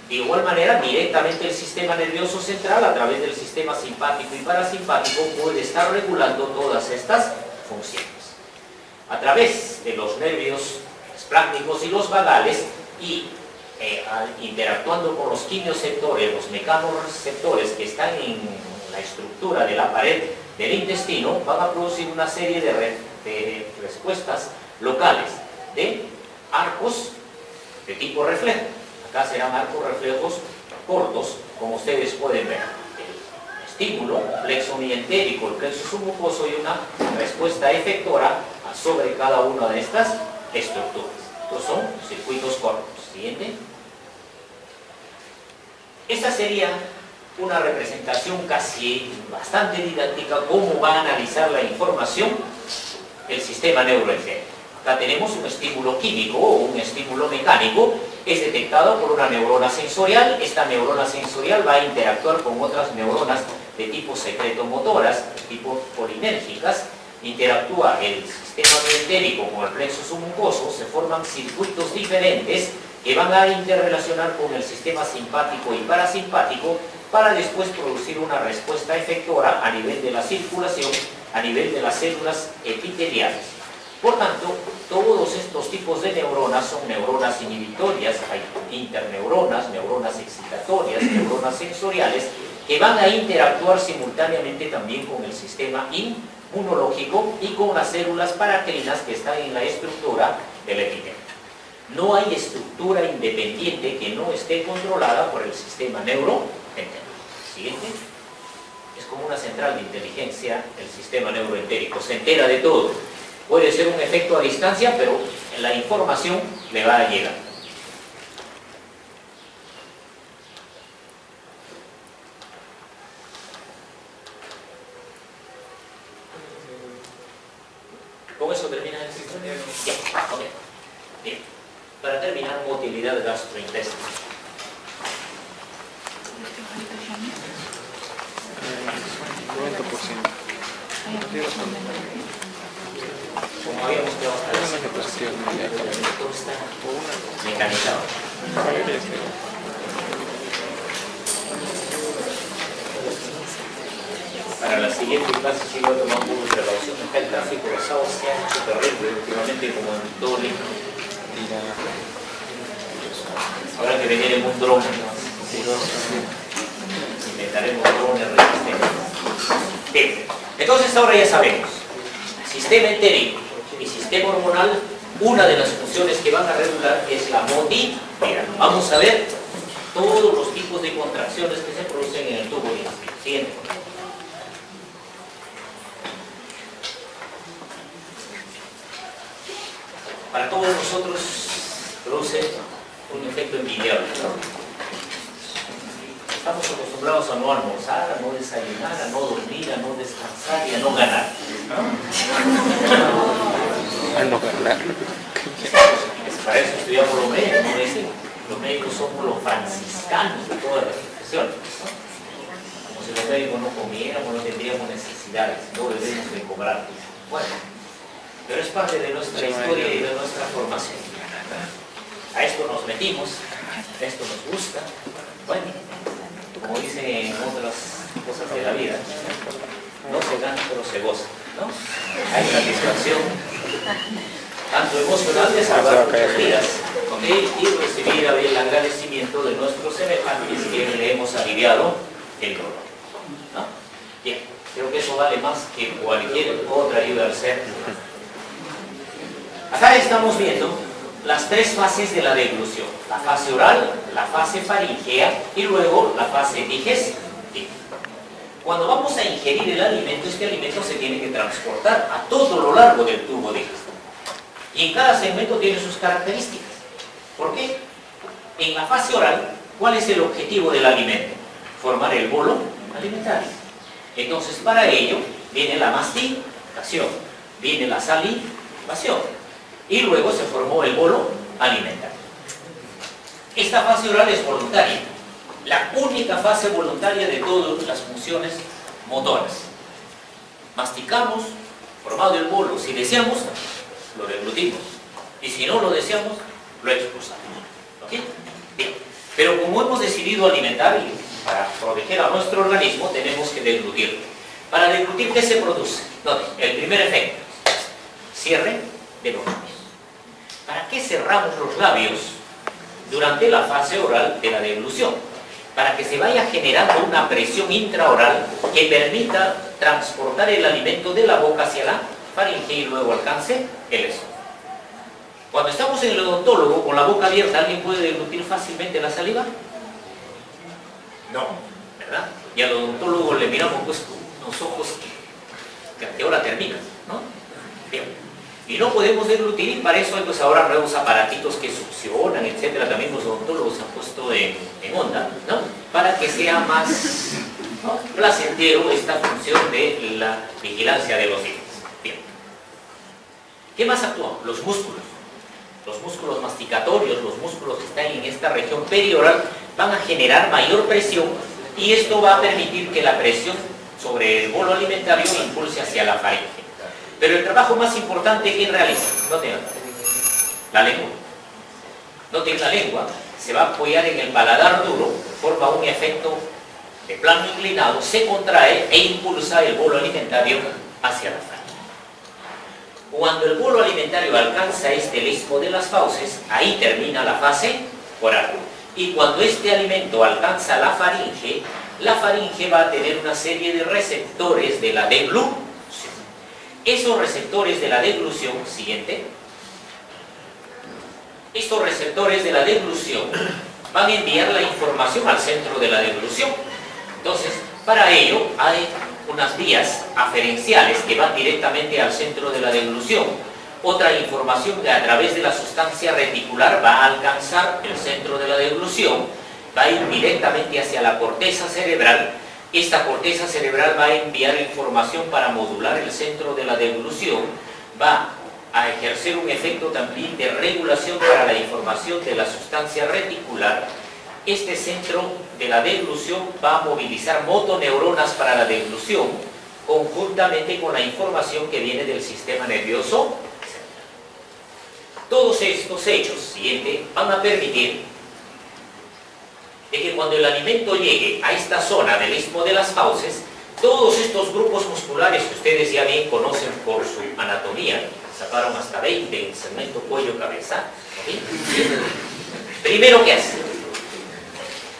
De igual manera, directamente el sistema nervioso central, a través del sistema simpático y parasimpático, puede estar regulando todas estas funciones. A través de los nervios esplácnicos y los vagales y interactuando con los quimioceptores, los mecanorreceptores que están en la estructura de la pared del intestino, van a producir una serie de respuestas locales de arcos de tipo reflejo. Acá serán arcos reflejos cortos, como ustedes pueden ver. El estímulo, plexo mientérico, el plexo submucoso y una respuesta efectora sobre cada una de estas estructuras. Estos son circuitos cortos. Siguiente. Esta sería una representación casi bastante didáctica cómo va a analizar la información el sistema neuroentérico. Acá tenemos un estímulo químico o un estímulo mecánico, es detectado por una neurona sensorial. Esta neurona sensorial va a interactuar con otras neuronas de tipo secretomotoras, de tipo polinérgicas. Interactúa el sistema mientérico con el plexo submucoso, se forman circuitos diferentes que van a interrelacionar con el sistema simpático y parasimpático para después producir una respuesta efectora a nivel de la circulación, a nivel de las células epiteliales. Por tanto, todos estos tipos de neuronas son neuronas inhibitorias, hay interneuronas, neuronas excitatorias, neuronas sensoriales, que van a interactuar simultáneamente también con el sistema inmunológico y con las células paracrinas que están en la estructura del epitelio. No hay estructura independiente que no esté controlada por el sistema neuroentérico. Siguiente. Es como una central de inteligencia el sistema neuroentérico, se entera de todo. Puede ser un efecto a distancia, pero la información le va a llegar. ¿Con eso termina el sistema? Ya, ok. Bien. Para terminar, motilidad gastrointestinal. Como habíamos quedado hasta la todo está mecanizado. Para las siguiente clase sí voy a tomar un poco de precaución. Acá el tráfico de sábado se ha hecho terrible últimamente, como en todo Lima. Habrá que venir en un dron. Inventaremos drones resistentes. Bien, entonces ahora ya sabemos, sistema entérico y sistema hormonal, una de las funciones que van a regular es la motilidad. Vamos a ver todos los tipos de contracciones que se producen en el tubo de inspiración. Siguiente. Para todos nosotros produce un efecto envidiable, ¿no? Estamos acostumbrados a no almorzar, a no desayunar, a no dormir, a no descansar y a no ganar, ¿no?
A no ganar.
Para eso estudiamos los médicos, ¿no? Los médicos somos los franciscanos de todas las profesiones, ¿no? Como si los médicos no comiéramos, no tendríamos necesidades, no debemos de cobrar. Bueno, pero es parte de nuestra historia y de nuestra formación. A esto nos metimos, esto nos gusta. Bueno, como dicen en otras cosas de la vida, no se gana pero se goza, ¿no? Hay satisfacción tanto emocional de salvar muchas vidas, ¿ok? Y recibir el agradecimiento de nuestros semejantes que le hemos aliviado el dolor, ¿no? Bien, creo que eso vale más que cualquier otra ayuda al ser. Acá estamos viendo las tres fases de la deglución: la fase oral, la fase faríngea y luego la fase digestiva. Cuando vamos a ingerir el alimento, este alimento se tiene que transportar a todo lo largo del tubo digestivo. Y en cada segmento tiene sus características. ¿Por qué? En la fase oral, ¿cuál es el objetivo del alimento? Formar el bolo alimentario. Entonces, para ello, viene la masticación, viene la salivación, y luego se formó el bolo alimentario. Esta fase oral es voluntaria, la única fase voluntaria de todas las funciones motoras. Masticamos, formado el bolo, si deseamos, lo deglutimos, y si no lo deseamos, lo expulsamos. ¿Ok? Bien. Pero como hemos decidido alimentar y para proteger a nuestro organismo, tenemos que deglutirlo. Para deglutir, ¿qué se produce? Noten, el primer efecto, cierre de los labios. ¿Para qué cerramos los labios durante la fase oral de la deglución? Para que se vaya generando una presión intraoral que permita transportar el alimento de la boca hacia la faringe y luego alcance el esófago. Cuando estamos en el odontólogo con la boca abierta, ¿alguien puede deglutir fácilmente la saliva? No, ¿verdad? Y al odontólogo le miramos pues con unos ojos que a qué hora terminan, ¿no? Bien. Y no podemos deglutir, y para eso hay pues ahora nuevos aparatitos que succionan, etcétera. También los odontólogos han puesto en onda, ¿no? Para que sea más, ¿no?, placentero esta función de la vigilancia de los dientes. Bien. ¿Qué más actúan? Los músculos. Los músculos masticatorios, los músculos que están en esta región perioral, van a generar mayor presión, y esto va a permitir que la presión sobre el bolo alimentario impulse hacia la faringe. Pero el trabajo más importante, ¿quién realiza? Noten la lengua. Noten, la lengua se va a apoyar en el paladar duro, forma un efecto de plano inclinado, se contrae e impulsa el bolo alimentario hacia la faringe. Cuando el bolo alimentario alcanza el istmo de las fauces, ahí termina la fase oral. Y cuando este alimento alcanza la faringe va a tener una serie de receptores de la deglución. Esos receptores de la deglución, siguiente, estos receptores de la deglución van a enviar la información al centro de la deglución. Entonces, para ello hay unas vías aferenciales que van directamente al centro de la deglución. Otra información que a través de la sustancia reticular va a alcanzar el centro de la deglución, va a ir directamente hacia la corteza cerebral. Esta corteza cerebral va a enviar información para modular el centro de la deglución, va a ejercer un efecto también de regulación para la información de la sustancia reticular. Este centro de la deglución va a movilizar motoneuronas para la deglución, conjuntamente con la información que viene del sistema nervioso. Todos estos hechos, siguiente, van a permitir de que cuando el alimento llegue a esta zona del istmo de las fauces, Todos estos grupos musculares que ustedes ya bien conocen por su anatomía, sacaron hasta 20 en segmento cuello-cabeza, ¿okay? Primero, ¿qué hace?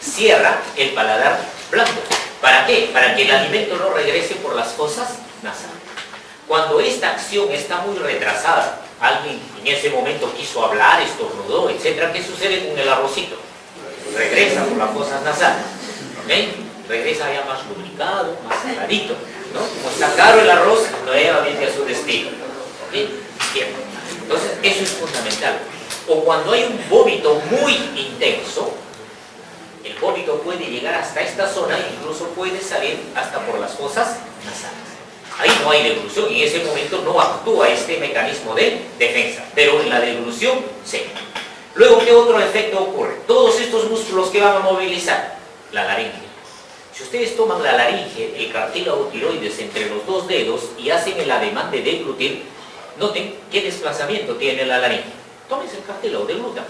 Cierra el paladar blando. ¿Para qué? Para que el alimento no regrese por las fosas nasales. Cuando esta acción está muy retrasada, alguien en ese momento quiso hablar, estornudó, etc., ¿qué sucede con el arrocito? Regresa por las fosas nasales, ¿ok? Regresa ya más lubricado, más saladito, ¿no? Como está caro el arroz, nuevamente a su destino, ¿ok? Bien. Entonces, eso es fundamental. O cuando hay un vómito muy intenso, el vómito puede llegar hasta esta zona e incluso puede salir hasta por las fosas nasales. Ahí no hay deglución y en ese momento no actúa este mecanismo de defensa, pero en la deglución sí. Luego, ¿qué otro efecto ocurre? Todos estos músculos que van a movilizar, la laringe. Si ustedes toman la laringe, el cartílago tiroides entre los dos dedos y hacen el ademán de deglutir, noten qué desplazamiento tiene la laringe. Tómense el cartílago, deglutan.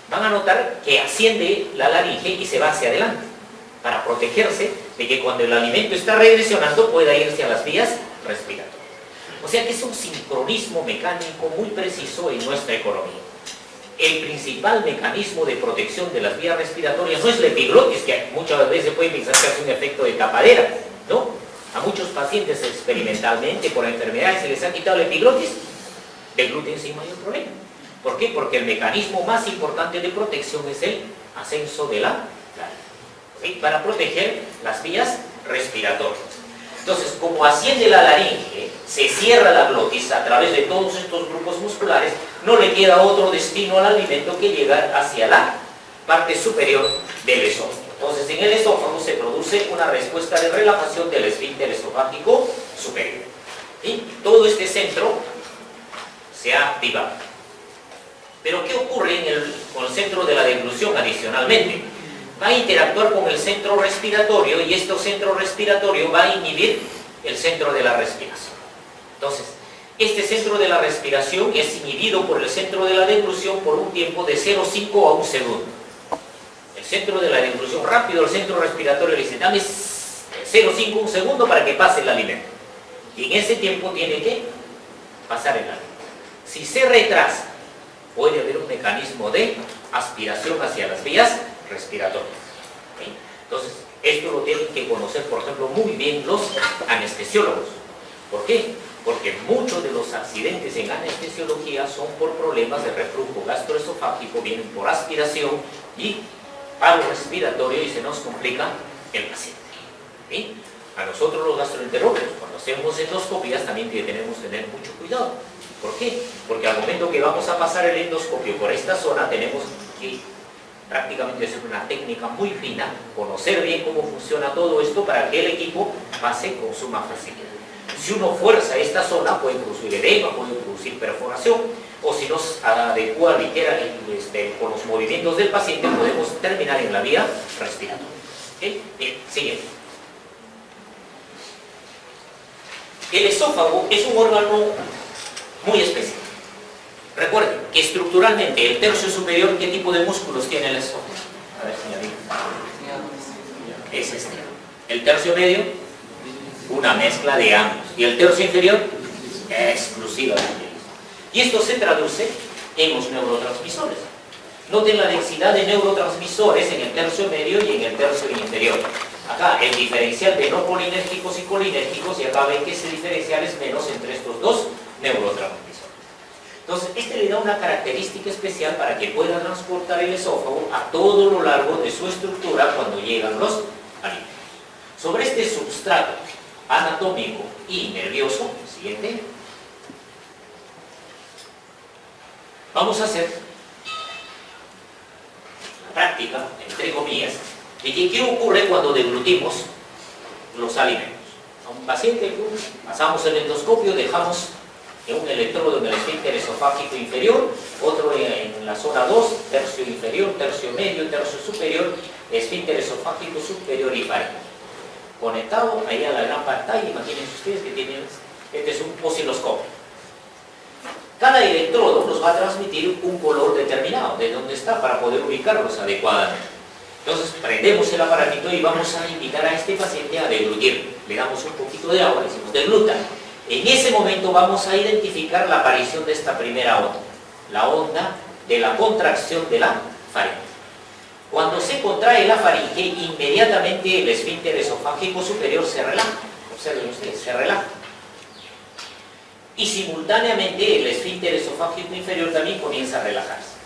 Van a notar que asciende la laringe y se va hacia adelante, para protegerse de que cuando el alimento está regresionando pueda irse a las vías respiratorias. O sea que es un sincronismo mecánico muy preciso en nuestra economía. El principal mecanismo de protección de las vías respiratorias no es la epiglotis, que muchas veces puede pensar que es un efecto de tapadera, ¿no? A muchos pacientes experimentalmente por enfermedades se les ha quitado la epiglotis, degluten sin mayor problema. ¿Por qué? Porque el mecanismo más importante de protección es el ascenso de la laringe, ¿sí? Para proteger las vías respiratorias. Entonces, como asciende la laringe, se cierra la glotis a través de todos estos grupos musculares, no le queda otro destino al alimento que llegar hacia la parte superior del esófago. Entonces, en el esófago se produce una respuesta de relajación del esfínter esofágico superior. ¿Sí? Todo este centro se ha activado. Pero, ¿qué ocurre con el centro de la deglución adicionalmente? Va a interactuar con el centro respiratorio y este centro respiratorio va a inhibir el centro de la respiración. Entonces, este centro de la respiración es inhibido por el centro de la deglución por un tiempo de 0,5 a 1 segundo. El centro de la deglución, rápido el centro respiratorio le dice, dame 0,5 a 1 segundo para que pase el alimento. Y en ese tiempo tiene que pasar el alimento. Si se retrasa, puede haber un mecanismo de aspiración hacia las vías respiratorias. ¿Sí? Entonces, esto lo tienen que conocer, por ejemplo, muy bien los anestesiólogos. ¿Por qué? Porque muchos de los accidentes en anestesiología son por problemas de reflujo gastroesofágico, vienen por aspiración y paro respiratorio y se nos complica el paciente. ¿Sí? A nosotros los gastroenterólogos, cuando hacemos endoscopías, también tenemos que tener mucho cuidado. ¿Por qué? Porque al momento que vamos a pasar el endoscopio por esta zona, tenemos que prácticamente hacer una técnica muy fina, conocer bien cómo funciona todo esto para que el equipo pase con suma facilidad. Si uno fuerza esta zona, puede producir edema, puede producir perforación, o si nos adecua ligera con los movimientos del paciente, podemos terminar en la vía respiratoria. ¿Okay? Bien, siguiente. El esófago es un órgano muy especial. Recuerden que estructuralmente el tercio superior, ¿qué tipo de músculos tiene el esófago? A ver, señorita. Es este. El tercio medio, una mezcla de ambos. Y el tercio inferior, exclusivamente. Y esto se traduce en los neurotransmisores. Noten la densidad de neurotransmisores en el tercio medio y en el tercio inferior. Acá el diferencial de no colinérgicos y colinérgicos, y acá ven que ese diferencial es menos entre estos dos neurotransmisores. Entonces, este le da una característica especial para que pueda transportar el esófago a todo lo largo de su estructura cuando llegan los alimentos. Sobre este substrato anatómico y nervioso, siguiente, vamos a hacer la práctica, entre comillas, de que qué ocurre cuando deglutimos los alimentos. A un paciente pasamos el endoscopio, dejamos un electrodo en el esfínter esofágico inferior, otro en la zona 2, tercio inferior, tercio medio, tercio superior, esfínter esofágico superior y faringe. Conectado ahí a la gran pantalla, imagínense ustedes que tienen, este es un osciloscopio. Cada electrodo nos va a transmitir un color determinado de dónde está para poder ubicarlos adecuadamente. Entonces prendemos el aparatito y vamos a invitar a este paciente a deglutir. Le damos un poquito de agua, le decimos degluta. En ese momento vamos a identificar la aparición de esta primera onda, la onda de la contracción de la faringe. Cuando se contrae la faringe, inmediatamente el esfínter esofágico superior se relaja. Observen ustedes, se relaja. Y simultáneamente el esfínter esofágico inferior también comienza a relajarse.